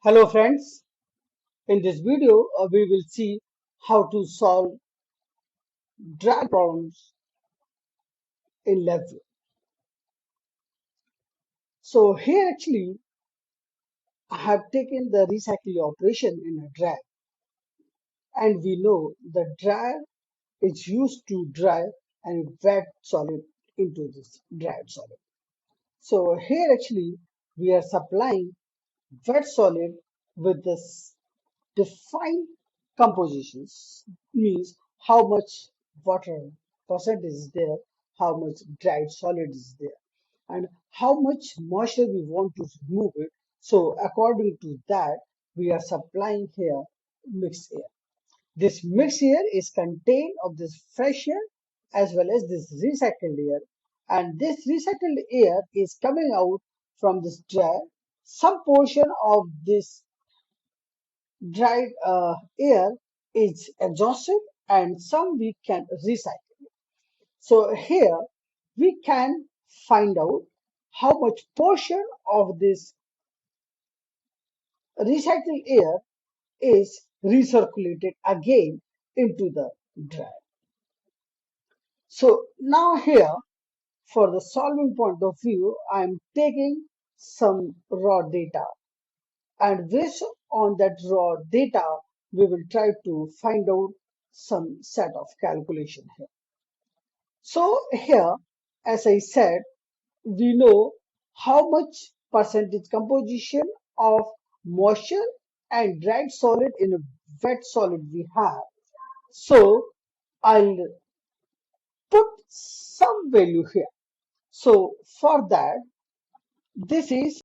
Hello friends, in this video we will see how to solve drag problems in LabVIEW. So here actually I have taken the recycling operation in a drag, and we know the drag is used to dry and wet solid into this dried solid. So here actually we are supplying wet solid with this defined compositions, means how much water percent is there, how much dried solid is there, and how much moisture we want to remove it. So according to that, we are supplying here mixed air. This mixed air is contained of this fresh air as well as this recycled air, and this recycled air is coming out from this dry. Some portion of this dried air is exhausted and some we can recycle. So here we can find out how much portion of this recycled air is recirculated again into the dry. So now here for the solving point of view, I am taking some raw data, and based on that raw data, we will try to find out some set of calculation here. So here, as I said, we know how much percentage composition of moisture and dried solid in a wet solid we have. So I'll put some value here. So for that, this is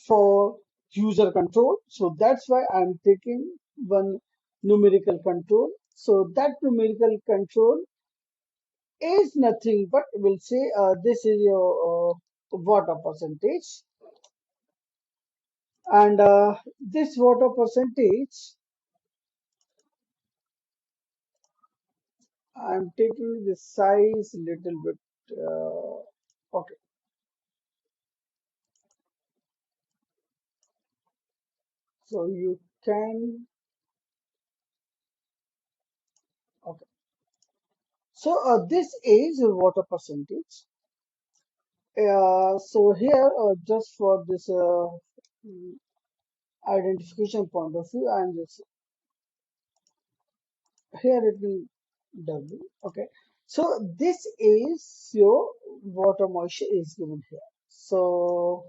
for user control. So that's why I'm taking one numerical control. So that numerical control is nothing but we'll say this is your water percentage, and this water percentage I'm taking the size little bit okay, so you can okay, so this is your water percentage. So here just for this mm, identification point of view, I'm just here it will W. Okay. So this is your water moisture is given here. So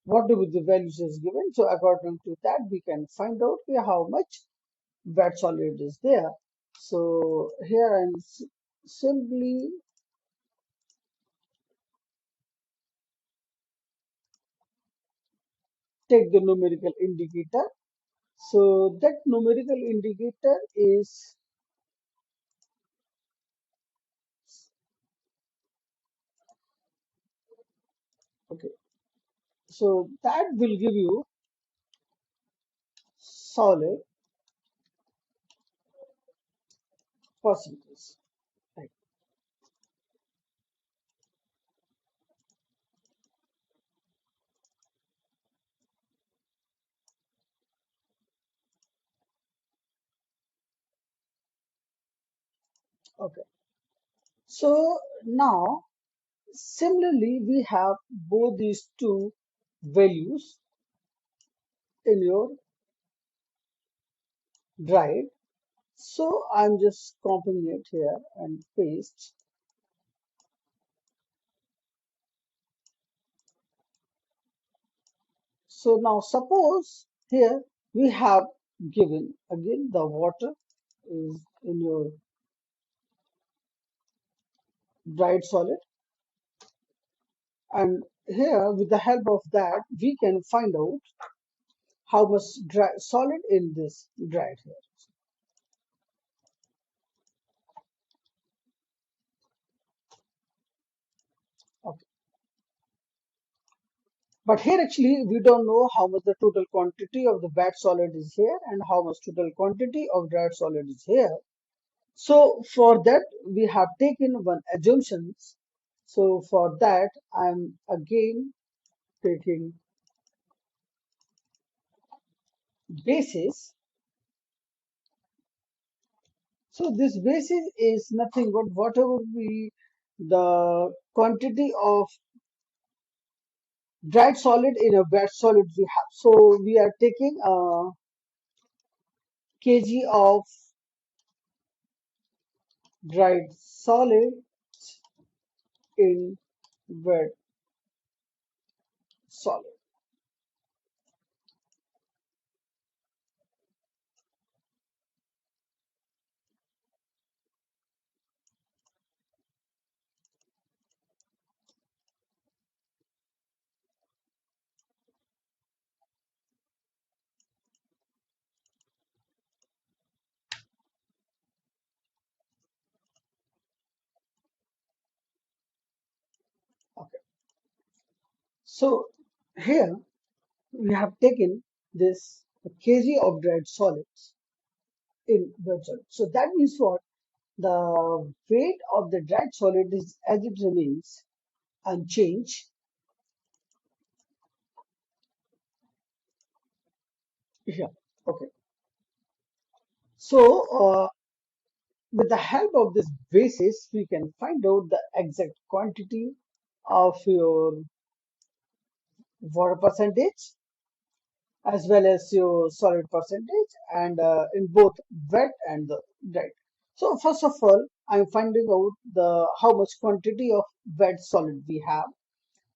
what do the values is given? So according to that, we can find out here how much wet solid is there. So here I'm simply take the numerical indicator. So that numerical indicator is okay. So that will give you solid percentage. Right. Okay. So now similarly, we have both these two values in your drive. So I'm just copying it here and paste. So now suppose here we have given again the water is in your dried solid, and here with the help of that we can find out how much dry solid in this dried here. Okay. But here actually we don't know how much the total quantity of the wet solid is here and how much total quantity of dried solid is here. So for that we have taken one assumptions. So for that I'm again taking basis. So this basis is nothing but whatever we the quantity of dried solid in a wet solid we have. So we are taking a kg of dried solid in wet solid. Okay. So here we have taken this kg of dried solids in wet solid. So that means what? The weight of the dried solid is as it remains unchanged. Yeah. Okay. So with the help of this basis, we can find out the exact quantity of your water percentage as well as your solid percentage and in both wet and the dry. So first of all, I'm finding out the how much quantity of wet solid we have.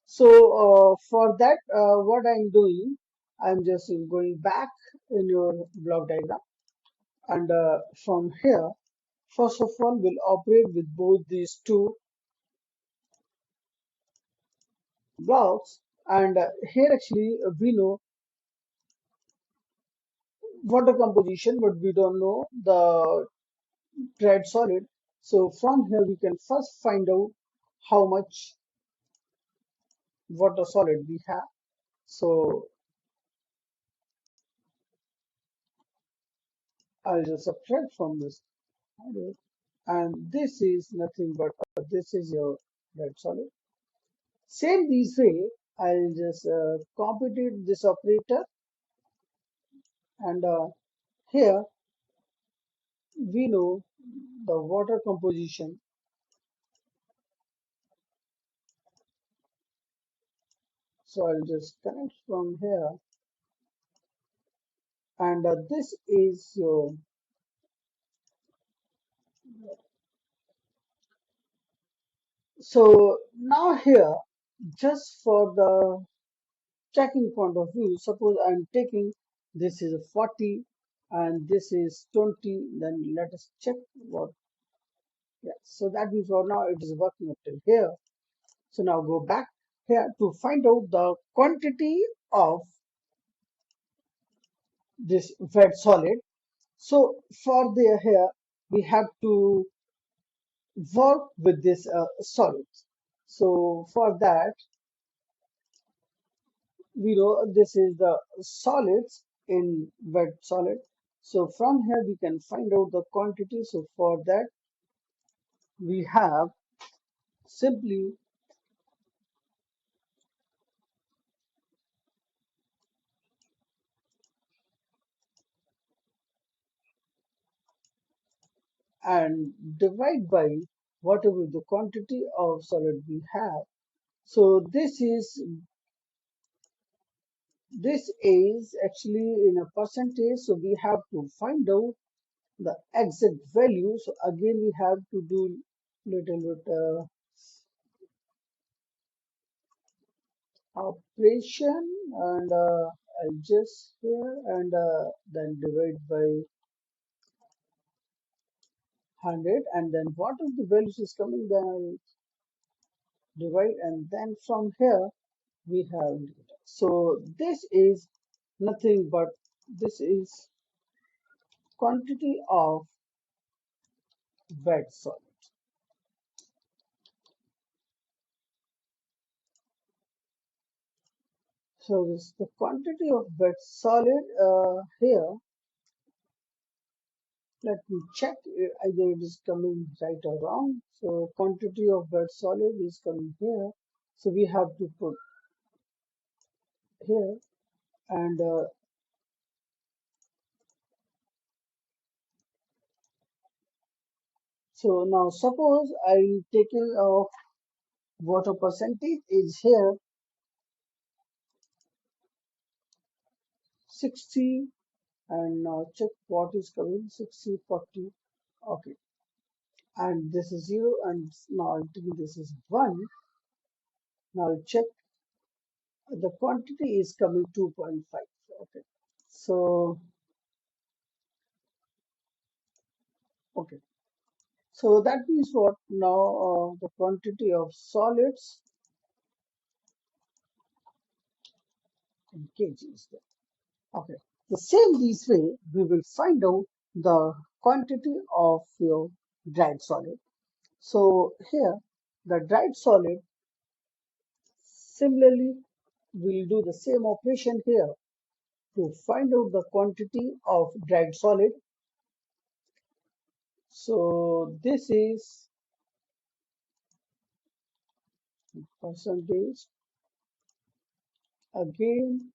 So for that, what I'm doing, I'm just going back in your block diagram and from here, first of all, we'll operate with both these two blocks and here actually we know water composition but we don't know the dried solid. So from here we can first find out how much water solid we have. So I'll just subtract from this and this is nothing but this is your dried solid. Same this way I'll just compute this operator and here we know the water composition. So I'll just connect from here and this is your so now here just for the checking point of view, suppose I'm taking this is a 40 and this is 20, then let us check what. Yeah, so that means for now it is working up till here. So now go back here to find out the quantity of this wet solid. So for the here we have to work with this solids. So for that we know this is the solids in wet solid. So from here we can find out the quantity. So for that we have simply and divide by whatever the quantity of solid we have. So this is actually in a percentage. So we have to find out the exact value. So again we have to do little bit operation and I'll just here and then divide by 100 and then what is the values is coming then I'll divide and then from here we have so this is nothing but this is quantity of wet solid. So this the quantity of wet solid here. Let me check either it is coming right or wrong. So quantity of wet solid is coming here. So we have to put here and So now suppose I'm taking water percentage is here 60, and now check what is coming 60 40. Okay, and this is 0, and now I'm taking this is 1. Now I'll check the quantity is coming 2.5. Okay, so okay, so that means what now the quantity of solids in kgs. Okay, the same this way we will find out the quantity of your dried solid. So here the dried solid, similarly we'll do the same operation here to find out the quantity of dried solid. So this is percentage. Again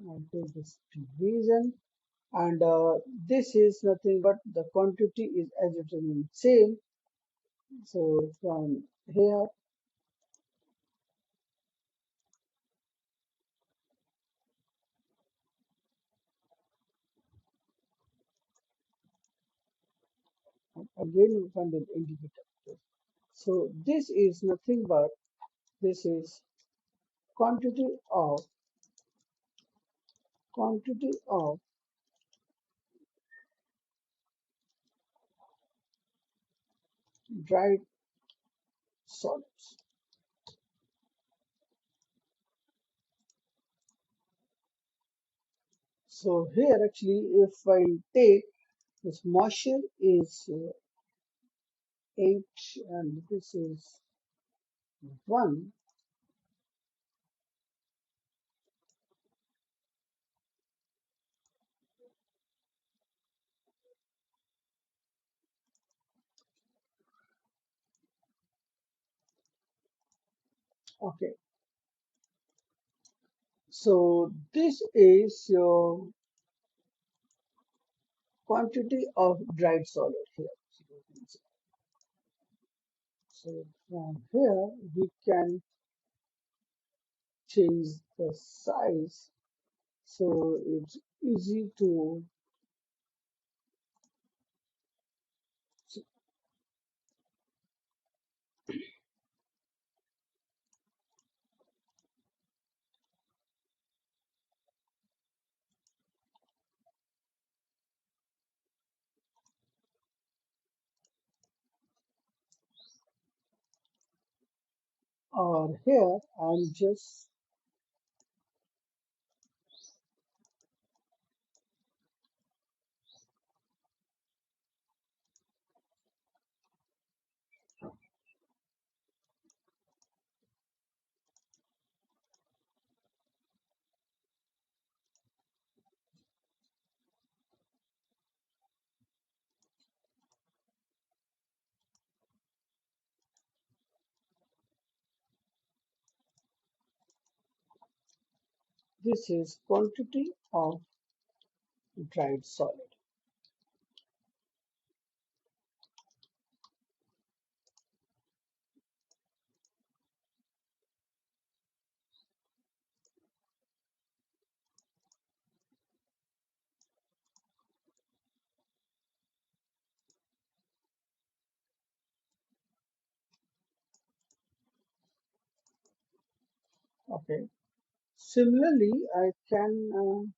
I'll take this division, and this is nothing but the quantity is as it remains same. So from here again we find an indicator. So this is nothing but this is quantity of quantity of dried solids. So here actually if I take this moisture is 8 and this is 1. Okay, so this is your quantity of dried solid here. So from here we can change the size, so it's easy to or here I'm just this is quantity of dried solid. Okay, similarly I can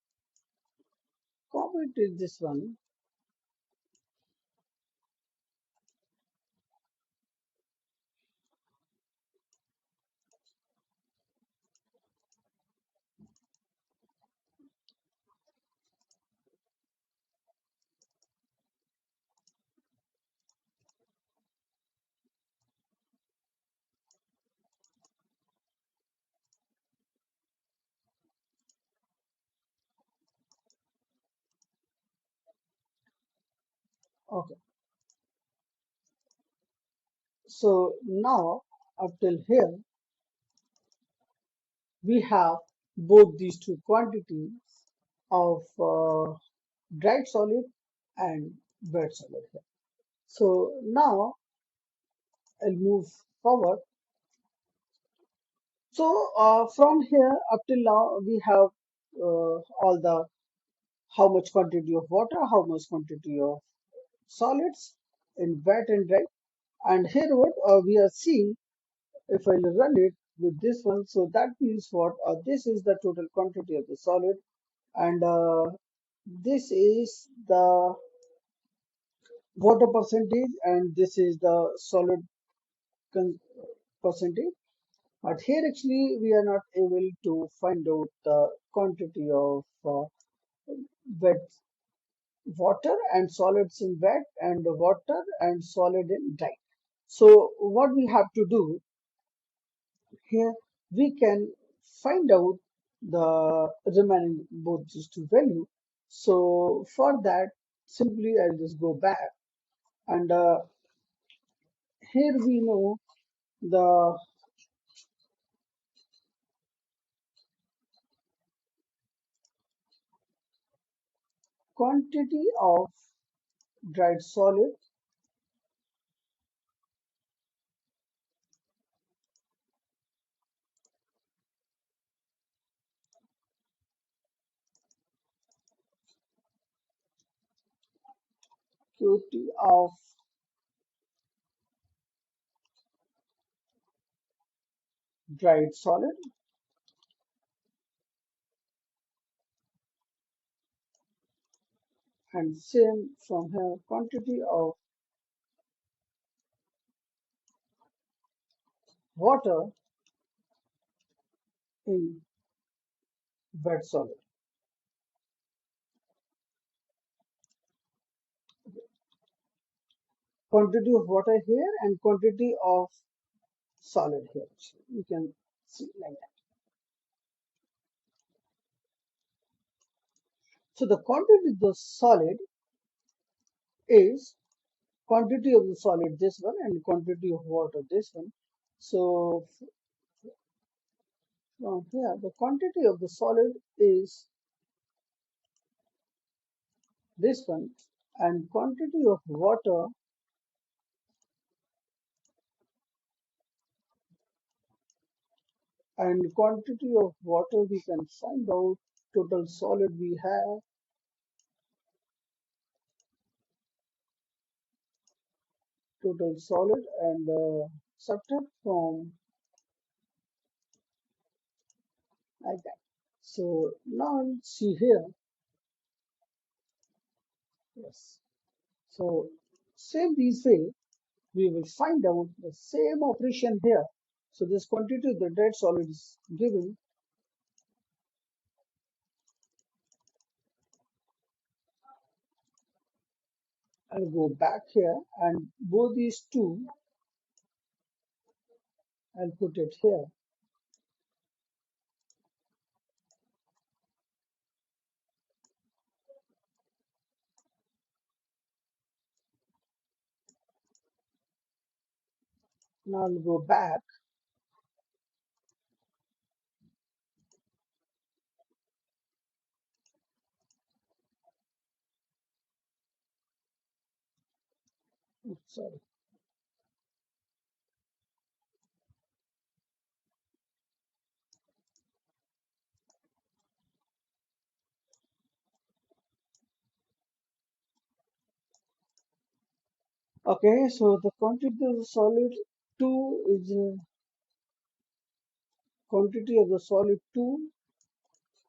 copy to this one. Okay, so now up till here we have both these two quantities of dried solid and wet solid here. So now I'll move forward. So from here up till now, we have all the how much quantity of water, how much quantity of solids in wet and dry. And here what we are seeing, if I run it with this one, so that means what? This is the total quantity of the solid, and this is the water percentage, and this is the solid con percentage. But here actually we are not able to find out the quantity of wet water and solids in wet and water and solid in dry. So what we have to do here, we can find out the remaining both these two value. So for that, simply I'll just go back and here we know the quantity of dried solid quantity of dried solid and same from here quantity of water in wet solid. Quantity of water here and quantity of solid here. So you can see like that. So the quantity of the solid is quantity of the solid this one and quantity of water this one. So from here the quantity of the solid is this one and quantity of water and quantity of water we can find out total solid we have total solid and subtract from like that. So now see here, yes. So same this way we will find out the same operation here. So this quantity of the dead solid is given. I'll go back here and both these two I'll put it here. Now I'll go back. Oops, sorry. Okay, so the quantity of the solid 2 is quantity of the solid 2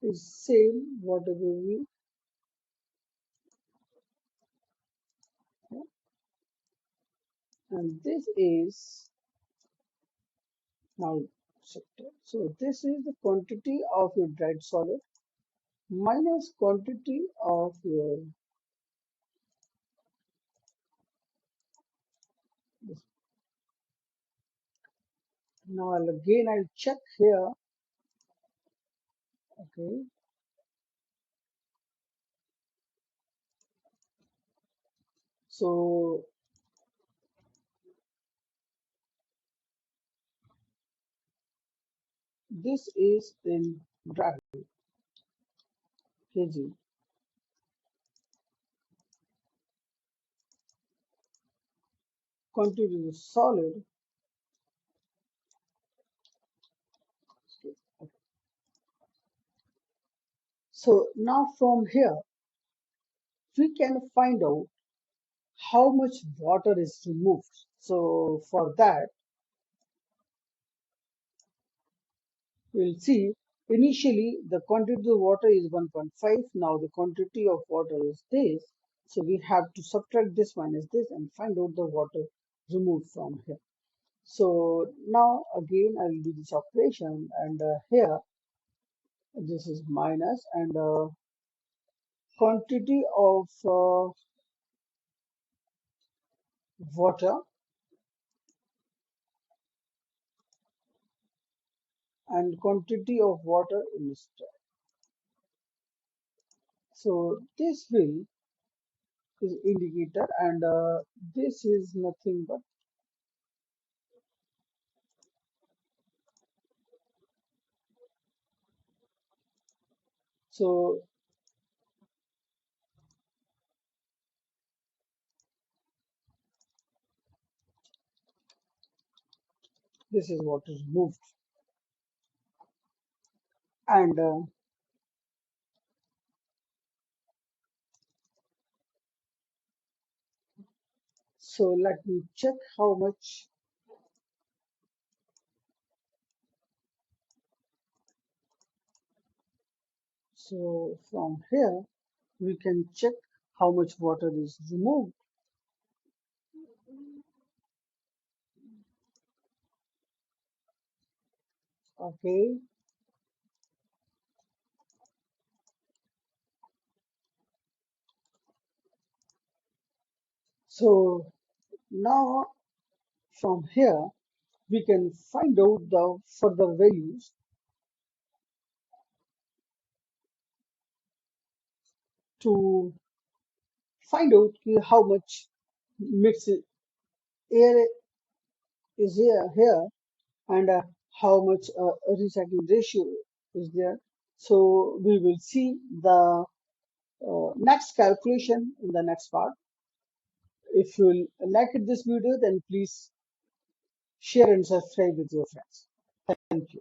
is same whatever we and this is now shifted. So this is the quantity of your dried solid minus quantity of your this. Now I'll check here. Okay, so this is in dry kg quantity of solid So now from here, we can find out how much water is removed. So for that, we'll see initially the quantity of water is 1.5. Now the quantity of water is this. So we have to subtract this minus this and find out the water removed from here. So now again I will do this operation, and here this is minus, and quantity of water and quantity of water in store. So this will is indicator, and this is nothing but, so this is what is moved, and so let me check how much. So from here we can check how much water is removed. Okay, so now from here we can find out the further values to find out how much mixed air is here, and how much recycling ratio is there. So we will see the next calculation in the next part. If you like this video, then please share and subscribe with your friends. Thank you.